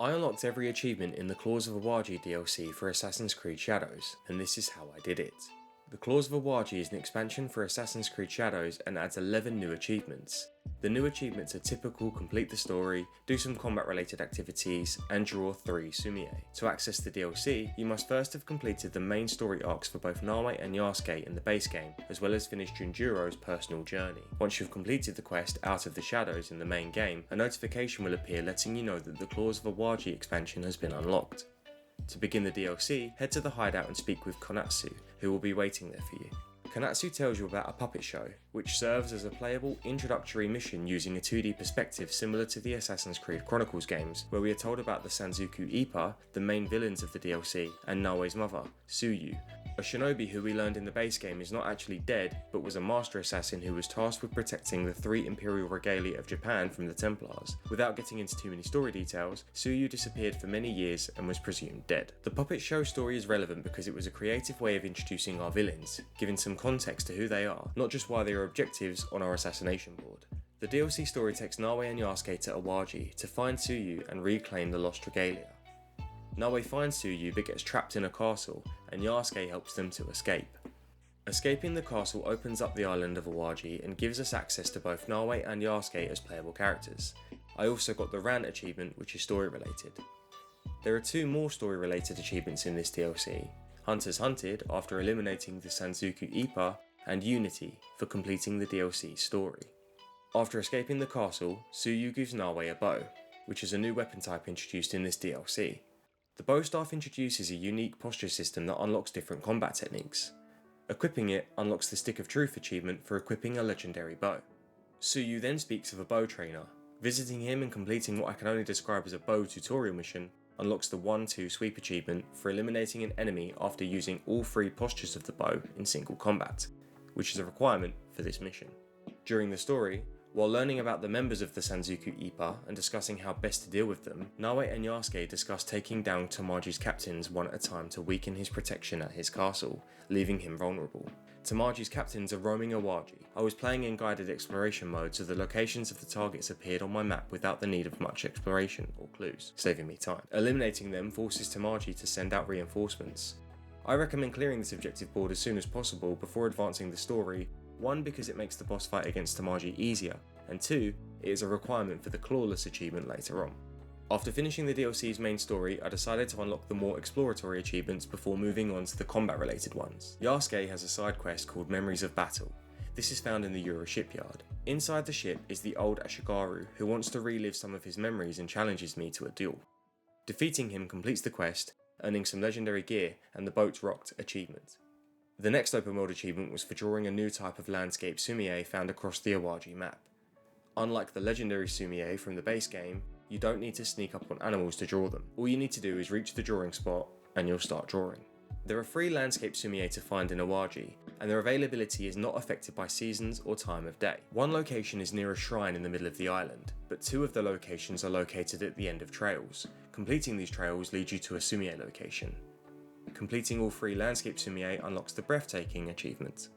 I unlocked every achievement in the Claws of Awaji DLC for Assassin's Creed Shadows, and this is how I did it. The Claws of Awaji is an expansion for Assassin's Creed Shadows and adds 11 new achievements. The new achievements are typical: complete the story, do some combat related activities, and draw 3 sumie. To access the DLC, you must first have completed the main story arcs for both Nawe and Yasuke in the base game, as well as finished Junjuro's personal journey. Once you've completed the quest Out of the Shadows in the main game, a notification will appear letting you know that the Claws of Awaji expansion has been unlocked. To begin the DLC, head to the hideout and speak with Konatsu, who will be waiting there for you. Konatsu tells you about a puppet show, which serves as a playable introductory mission using a 2D perspective similar to the Assassin's Creed Chronicles games, where we are told about the Sanzuku Ippa, the main villains of the DLC, and Nawe's mother, Tsuyu, a shinobi who we learned in the base game is not actually dead, but was a master assassin who was tasked with protecting the 3 imperial regalia of Japan from the Templars. Without getting into too many story details, Tsuyu disappeared for many years and was presumed dead. The puppet show story is relevant because it was a creative way of introducing our villains, giving some context to who they are, not just why they are objectives on our assassination board. The DLC story takes Nawe and Yasuke to Awaji to find Tsuyu and reclaim the lost regalia. Nawe finds Tsuyu but gets trapped in a castle, and Yasuke helps them to escape. Escaping the castle opens up the island of Awaji and gives us access to both Nawe and Yasuke as playable characters. I also got the Rant achievement, which is story related. There are 2 more story related achievements in this DLC: Hunters Hunted after eliminating the Sanzuku Ippa, and Unity for completing the DLC story. After escaping the castle, Tsuyu gives Nawe a bow, which is a new weapon type introduced in this DLC. The bow staff introduces a unique posture system that unlocks different combat techniques. Equipping it unlocks the Stick of Truth achievement for equipping a legendary bow. Tsuyu then speaks of a bow trainer. Visiting him and completing what I can only describe as a bow tutorial mission unlocks the 1-2 sweep achievement for eliminating an enemy after using all 3 postures of the bow in single combat, which is a requirement for this mission. During the story, while learning about the members of the Sanzuku Ippa and discussing how best to deal with them, Nawe and Yasuke discuss taking down Tamaji's captains one at a time to weaken his protection at his castle, leaving him vulnerable. Tamaji's captains are roaming Awaji. I was playing in guided exploration mode, so the locations of the targets appeared on my map without the need of much exploration or clues, saving me time. Eliminating them forces Tamaji to send out reinforcements. I recommend clearing this objective board as soon as possible before advancing the story. 1, because it makes the boss fight against Tamaji easier, and 2, it is a requirement for the Clawless achievement later on. After finishing the DLC's main story, I decided to unlock the more exploratory achievements before moving on to the combat related ones. Yasuke has a side quest called Memories of Battle. This is found in the Yura shipyard. Inside the ship is the old Ashigaru, who wants to relive some of his memories and challenges me to a duel. Defeating him completes the quest, earning some legendary gear and the Boats Rocked achievement. The next open world achievement was for drawing a new type of landscape sumie found across the Awaji map. Unlike the legendary sumie from the base game, you don't need to sneak up on animals to draw them. All you need to do is reach the drawing spot and you'll start drawing. There are 3 landscape sumie to find in Awaji, and their availability is not affected by seasons or time of day. 1 location is near a shrine in the middle of the island, but 2 of the locations are located at the end of trails. Completing these trails leads you to a sumie location. Completing all 3 landscape sumie unlocks the Breathtaking achievement.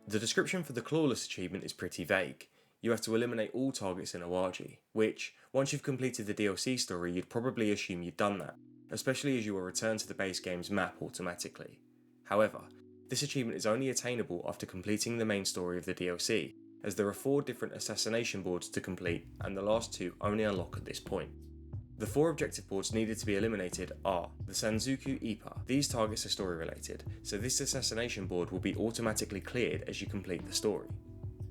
The description for the Clawless achievement is pretty vague. You have to eliminate all targets in Awaji, which, once you've completed the DLC story, you'd probably assume you'd done that, especially as you will return to the base game's map automatically. However, this achievement is only attainable after completing the main story of the DLC, as there are 4 different assassination boards to complete, and the last 2 only unlock at this point. The 4 objective boards needed to be eliminated are the Sanzuku Ippa. These targets are story related, so this assassination board will be automatically cleared as you complete the story.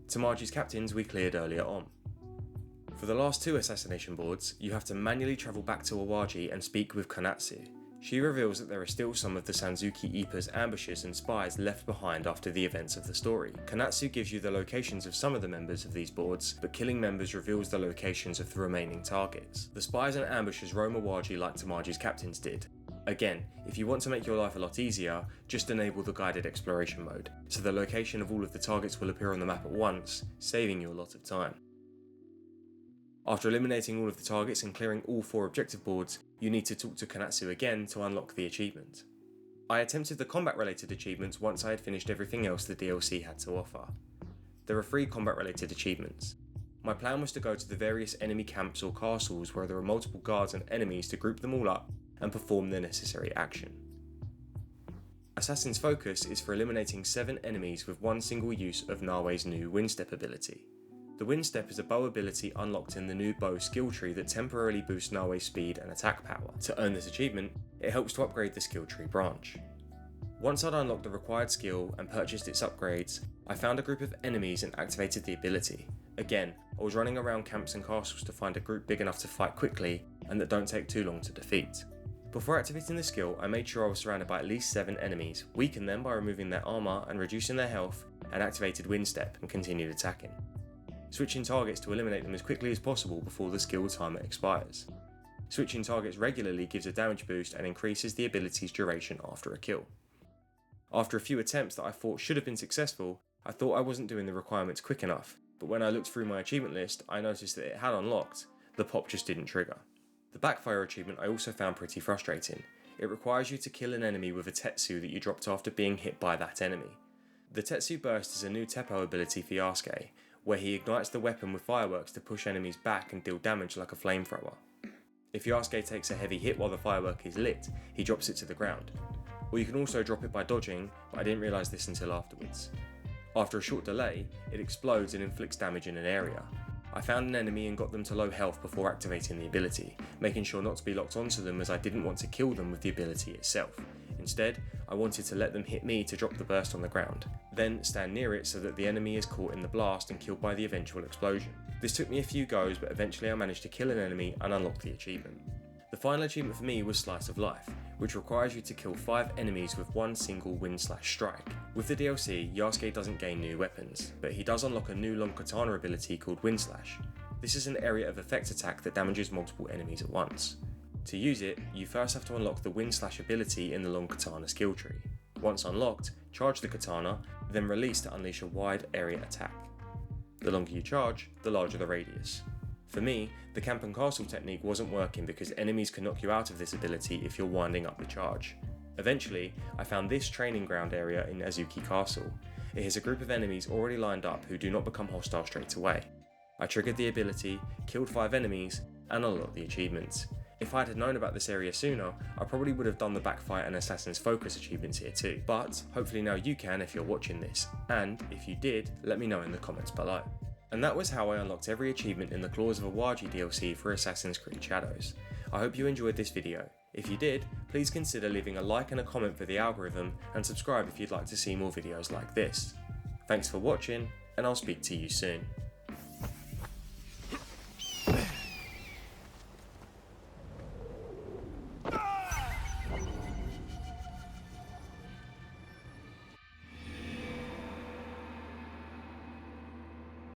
Tamaji's captains we cleared earlier on. For the last 2 assassination boards, you have to manually travel back to Awaji and speak with Konatsu. She reveals that there are still some of the Sanzuki Ippa's ambushes and spies left behind after the events of the story. Konatsu gives you the locations of some of the members of these boards, but killing members reveals the locations of the remaining targets. The spies and ambushers roam Awaji like Tamaji's captains did. Again, if you want to make your life a lot easier, just enable the guided exploration mode, so the location of all of the targets will appear on the map at once, saving you a lot of time. After eliminating all of the targets and clearing all 4 objective boards, you need to talk to Konatsu again to unlock the achievement. I attempted the combat related achievements once I had finished everything else the DLC had to offer. There are 3 combat related achievements. My plan was to go to the various enemy camps or castles where there are multiple guards and enemies to group them all up and perform the necessary action. Assassin's focus is for eliminating 7 enemies with one single use of Nawe's new Windstep ability. The Windstep is a bow ability unlocked in the new bow skill tree that temporarily boosts Nawe's speed and attack power. To earn this achievement, it helps to upgrade the skill tree branch. Once I'd unlocked the required skill and purchased its upgrades, I found a group of enemies and activated the ability. Again, I was running around camps and castles to find a group big enough to fight quickly and that don't take too long to defeat. Before activating the skill, I made sure I was surrounded by at least 7 enemies, weakened them by removing their armour and reducing their health, and activated Windstep and continued attacking, switching targets to eliminate them as quickly as possible before the skill timer expires. Switching targets regularly gives a damage boost and increases the ability's duration after a kill. After a few attempts that I thought should have been successful, I thought I wasn't doing the requirements quick enough, but when I looked through my achievement list, I noticed that it had unlocked, the pop just didn't trigger. The backfire achievement I also found pretty frustrating. It requires you to kill an enemy with a Tetsu that you dropped after being hit by that enemy. The Tetsu Burst is a new Teppo ability for Yasuke, where he ignites the weapon with fireworks to push enemies back and deal damage like a flamethrower. If Yasuke takes a heavy hit while the firework is lit, he drops it to the ground. Or you can also drop it by dodging, but I didn't realise this until afterwards. After a short delay, it explodes and inflicts damage in an area. I found an enemy and got them to low health before activating the ability, making sure not to be locked onto them as I didn't want to kill them with the ability itself. Instead, I wanted to let them hit me to drop the burst on the ground, then stand near it so that the enemy is caught in the blast and killed by the eventual explosion. This took me a few goes, but eventually I managed to kill an enemy and unlock the achievement. The final achievement for me was Slice of Life, which requires you to kill 5 enemies with one single wind/strike. With the DLC, Yasuke doesn't gain new weapons, but he does unlock a new long katana ability called Wind Slash. This is an area of effect attack that damages multiple enemies at once. To use it, you first have to unlock the Wind Slash ability in the long katana skill tree. Once unlocked, charge the katana, then release to unleash a wide area attack. The longer you charge, the larger the radius. For me, the camp and castle technique wasn't working because enemies can knock you out of this ability if you're winding up the charge. Eventually, I found this training ground area in Azuki Castle. It has a group of enemies already lined up who do not become hostile straight away. I triggered the ability, killed 5 enemies, and unlocked the achievements. If I had known about this area sooner, I probably would have done the Backfire and Assassin's Focus achievements here too. But hopefully now you can if you're watching this, and if you did, let me know in the comments below. And that was how I unlocked every achievement in the Claws of Awaji DLC for Assassin's Creed Shadows. I hope you enjoyed this video. If you did, please consider leaving a like and a comment for the algorithm, and subscribe if you'd like to see more videos like this. Thanks for watching, and I'll speak to you soon.